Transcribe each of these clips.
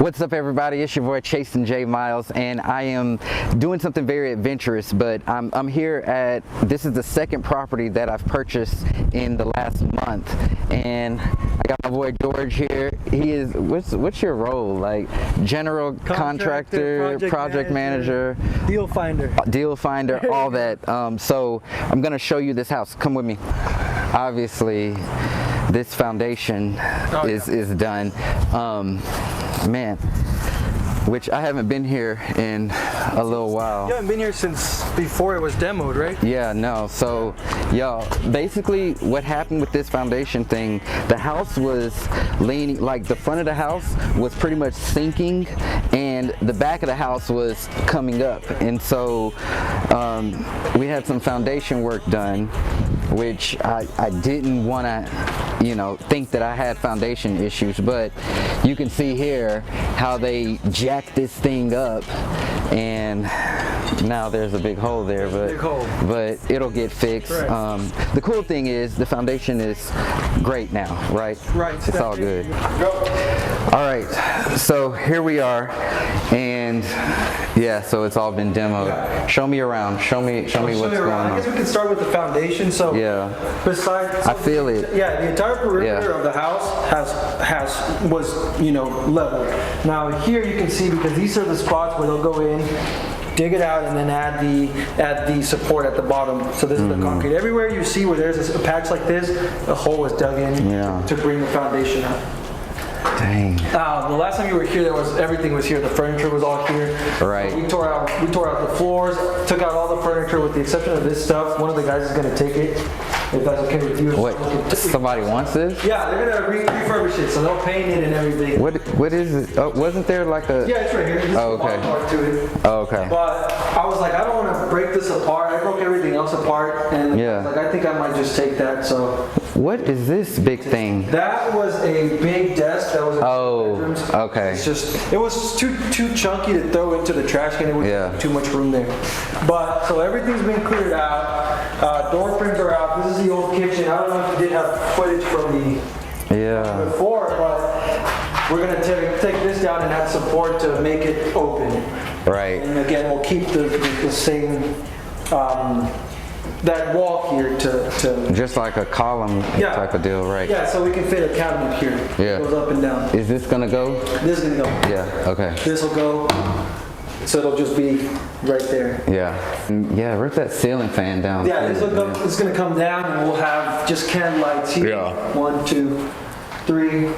What's up, everybody? It's your boy Chase and J Miles, and I am doing something very adventurous, but I'm here at, this is the second property that I've purchased in the last month, and I got my boy George here. He is, what's your role? Like general contractor, project manager, deal finder, all that. So I'm gonna show you this house. Come with me. Obviously, this foundation is done. Man, which I haven't been here in a little while. You haven't been here since before it was demoed, right? Yeah, no. So, y'all, basically what happened with this foundation thing, the house was leaning, like the front of the house was pretty much sinking and the back of the house was coming up. And so we had some foundation work done, which I didn't want to, you know, think that I had foundation issues, but you can see here how they jacked this thing up, and now there's a big hole there, but it'll get fixed. Right. The cool thing is the foundation is great now, right? Right. It's all good. All right, so here we are, and yeah, so it's all been demoed. Yeah. Show me around. Show me what's going on. I guess we can start with the foundation. So yeah, besides, I feel it. Yeah, the entire perimeter of the house was leveled. Now here you can see, because these are the spots where they'll go in, dig it out, and then add the support at the bottom. So this is the concrete. Everywhere you see where there's a patch like this, a hole was dug in to bring the foundation up. Dang. The last time you were here, everything was here. The furniture was all here. Right. So we tore out the floors, took out all the furniture with the exception of this stuff. One of the guys is going to take it, if that's okay with you. What? Somebody wants this? Yeah, they're going to refurbish it, so they'll paint it and everything. What is it? Oh, wasn't there like a? Yeah, it's right here. Oh, okay. Part to it. Oh, okay. But I was like, I don't want to break this apart. I broke everything else apart, and I was like, I think I might just take that. So. What is this big thing? That was a big desk that was in bedrooms. Okay. It was too chunky to throw into the trash can. It was too much room there. But so everything's been cleared out. Door frames are out. This is the old kitchen. I don't know if you did have footage from the before, but we're gonna take this down and add support to make it open. Right. And again, we'll keep the same. That wall here to just like a column type of deal, right? Yeah, so we can fit a cabinet here. Yeah. It goes up and down. Is this gonna go? This is gonna go. Yeah, okay. This will go, so it'll just be right there. Yeah, rip that ceiling fan down. Yeah, this will go, it's gonna come down and we'll have just candle lights here. Yeah. 1, 2, 3.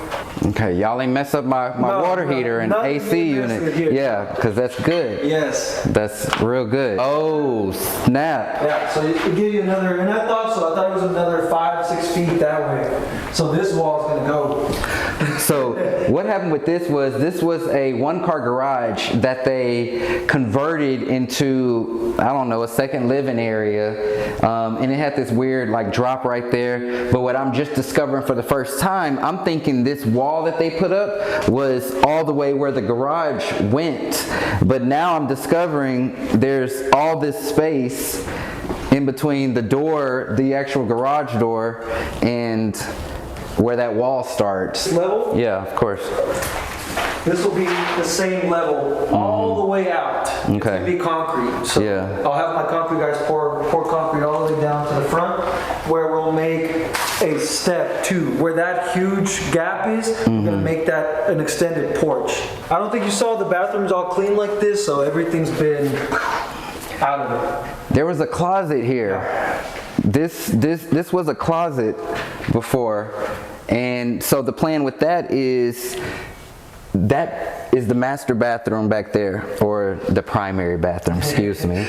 Okay, y'all ain't mess up my water heater and AC unit. Yeah, because that's good. Yes. That's real good. Oh, snap. Yeah, so it give you another, and I thought it was another 5-6 feet that way. So this wall is going to go. So what happened with this was a one-car garage that they converted into, I don't know, a second living area. And it had this weird like drop right there. But what I'm just discovering for the first time, I'm thinking this wall that they put up was all the way where the garage went, but now I'm discovering there's all this space in between the door, the actual garage door, and where that wall starts. Level? Yeah, of course. This will be the same level all the way out. Okay. It's going to be concrete. So I'll have my concrete guys pour concrete all the way down to the front, where we'll make a step to where that huge gap is. We're going to make that an extended porch. I don't think you saw the bathrooms all clean like this, so everything's been out of it. There was a closet here. This was a closet before, and so the plan with that is the master bathroom back there, or the primary bathroom, excuse me.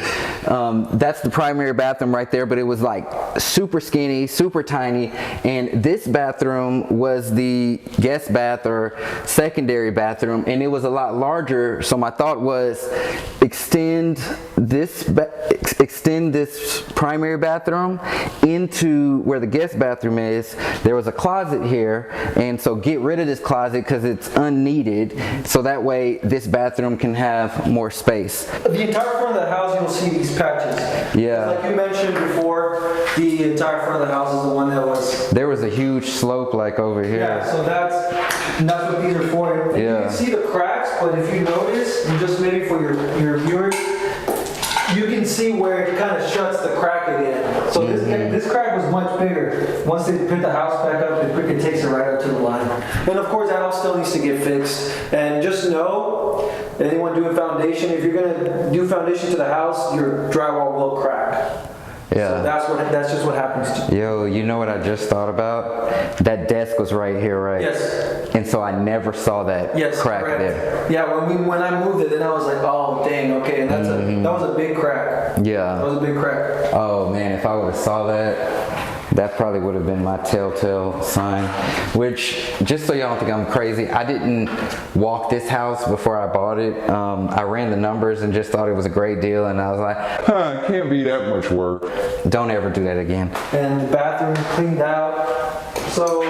That's the primary bathroom right there, but it was like super skinny, super tiny, and this bathroom was the guest bath or secondary bathroom, and it was a lot larger. So my thought was extend this primary bathroom into where the guest bathroom is. There was a closet here, and so get rid of this closet because it's unneeded, so that way this bathroom can have more space. The entire front of the house, you'll see these patches. Yeah. Like you mentioned before, the entire front of the house is the one that was... There was a huge slope like over here. Yeah, so And that's what these are for. And Yeah. you can see the cracks, but if you notice, and just maybe for your viewers, you can see where it kind of shuts the crack again. So this crack was much bigger. Once they put the house back up, it takes it right up to the line. And of course, that all still needs to get fixed. And just know, anyone doing foundation, if you're gonna do foundation to the house, your drywall will crack. Yeah. So that's just what happens to you. Yo, you know what I just thought about? That desk was right here, right? Yes. And so I never saw that crack correct. there. Yeah, when I moved it, then I was like, oh dang, okay, and that was a big crack. Yeah. That was a big crack. Oh man, if I would have saw that probably would have been my telltale sign. Which, just so y'all don't think I'm crazy, I didn't walk this house before I bought it. I ran the numbers and just thought it was a great deal, and I was like, It can't be that much work. don't ever do that again. And the bathroom cleaned out. So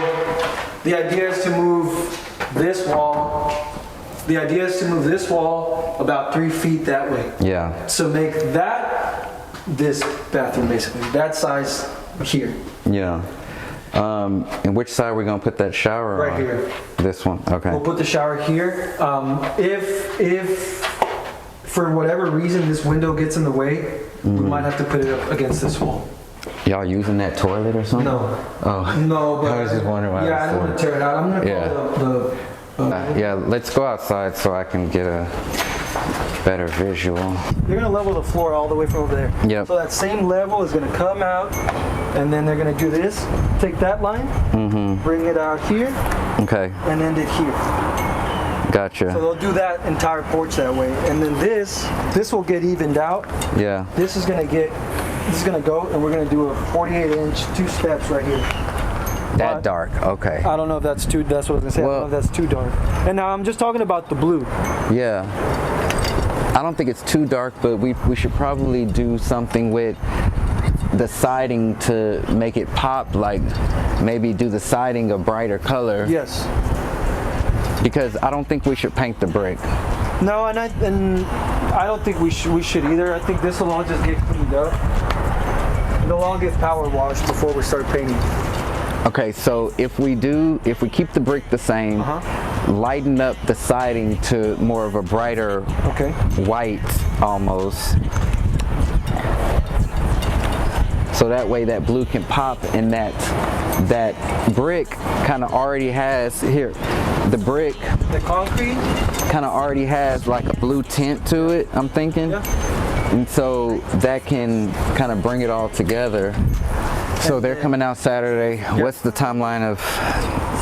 the idea is to move this wall. The idea is to move this wall about 3 feet that way. Yeah. So make that this bathroom basically, that size here. Yeah. And which side are we gonna put that shower on? Right here. This one. Okay. We'll put the shower here. If for whatever reason this window gets in the way, we might have to put it up against this wall. Y'all using that toilet or something? No. Oh. No, but I was just wondering why. yeah, I don't want to tear it out. I'm gonna Yeah. call the Yeah, let's go outside so I can get a better visual. they're gonna level the floor all the way from over there. Yep. So that same level is gonna come out, and then they're gonna do this. Take that line, bring it out here, Okay, and end it here. So gotcha. they'll do that entire porch that way, and then this will get evened out. Yeah, This is gonna go, and we're gonna do a 48-inch 2 steps right here. that But dark. Okay. I don't know if that's too. That's what I was gonna say. I Well- don't know if that's too dark. And now I'm just talking about the blue. Yeah. I don't think it's too dark, but we should probably do something with the siding to make it pop. Like maybe do the siding a brighter color. Yes. Because I don't think we should paint the brick. No, and I don't think we should either. I think this will all just get cleaned up. It'll all get power washed before we start painting. Okay, so if we keep the brick the same, lighten up the siding to more of a brighter white almost. So that way that blue can pop, and that brick kind of already has the brick The concrete. kind of already has like a blue tint to it, I'm thinking. Yeah. And so that can kind of bring it all together. So they're coming out Saturday. What's the timeline of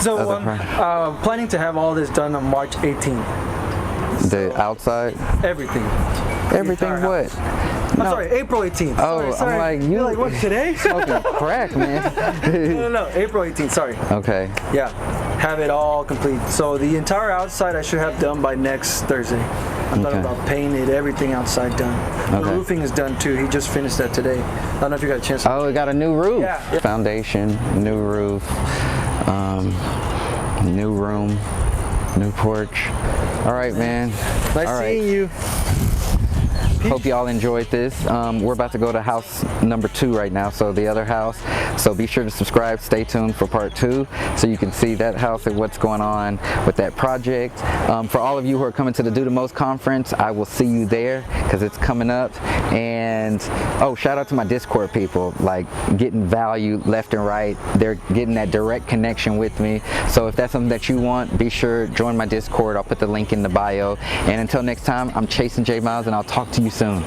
So the planning to have all this done on March 18th. the outside? Everything. Everything entire what? I'm sorry, April 18th. Oh, sorry. I'm like, You're like, what, today? smoking crack, man. No, April 18th, sorry. Okay. Yeah, have it all complete. So the entire outside I should have done by next Thursday. I'm talking about painted, everything outside done. The Okay. roofing is done too. He just finished that today. I don't know if you got a chance. Oh, we got a new roof. Yeah. Foundation, new roof, new room, new porch. All right, man. Nice All right. seeing you. Hope y'all enjoyed this. We're about to go to house number 2 right now, so the other house. So be sure to subscribe, stay tuned for part 2 so you can see that house and what's going on with that project. For all of you who are coming to the Do the Most conference, I will see you there because it's coming up. And oh, shout out to my Discord people, like getting value left and right. They're getting that direct connection with me. So if that's something that you want, be sure join my Discord. I'll put the link in the bio. And until next time, I'm Chasing J Miles, and I'll talk to you soon.